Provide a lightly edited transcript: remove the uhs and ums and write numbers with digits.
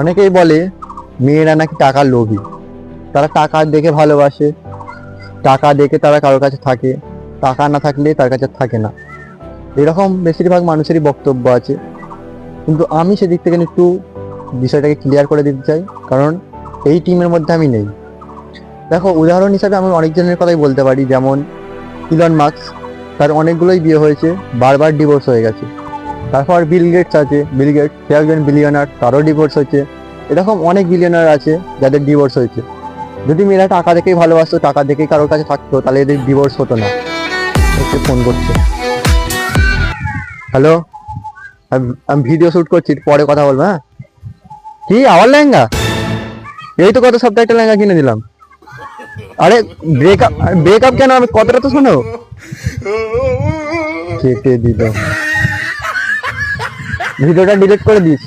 অনেকেই বলে মেয়েরা নাকি টাকার লোভী, তারা টাকা দেখে ভালোবাসে, টাকা দেখে তারা কারোর কাছে থাকে, টাকা না থাকলে তার কাছে থাকে না। এরকম বেশিরভাগ মানুষেরই বক্তব্য আছে, কিন্তু আমি সেদিক থেকে একটু বিষয়টাকে ক্লিয়ার করে দিতে চাই, কারণ এই টিমের মধ্যে আমি নেই। দেখো, উদাহরণ হিসাবে আমি অনেকজনের কথাই বলতে পারি, যেমন ইলন মাস্ক, তার অনেকগুলোই বিয়ে হয়েছে, বারবার ডিভোর্স হয়ে গেছে। তারপর বিল গেটস আছে, বিল গেটস সে একজন বিলিয়নার, তারও ডিভোর্স হয়েছে। এরকম অনেক বিলিয়নার আছে যাদের ডিভোর্স হয়েছে। যদি মেয়েরা টাকা দেখেই ভালোবাসতো, টাকা দেখেই কারোর কাছে থাকতো, তাহলে এদের ডিভোর্স হতো না। ওকে ফোন করছে। হ্যালো, আমি ভিডিও শুট করছি, পরে কথা বলবো। হ্যাঁ, কি আবার লেহেঙ্গা? এই তো গত সপ্তাহে একটা লেহেঙ্গা কিনে দিলাম। আরে ব্রেকআপ, ব্রেকআপ কেন? আমি কথাটা তো শোনো। কেটে দিল, ভিডিওটা ডিলিট করে দিস।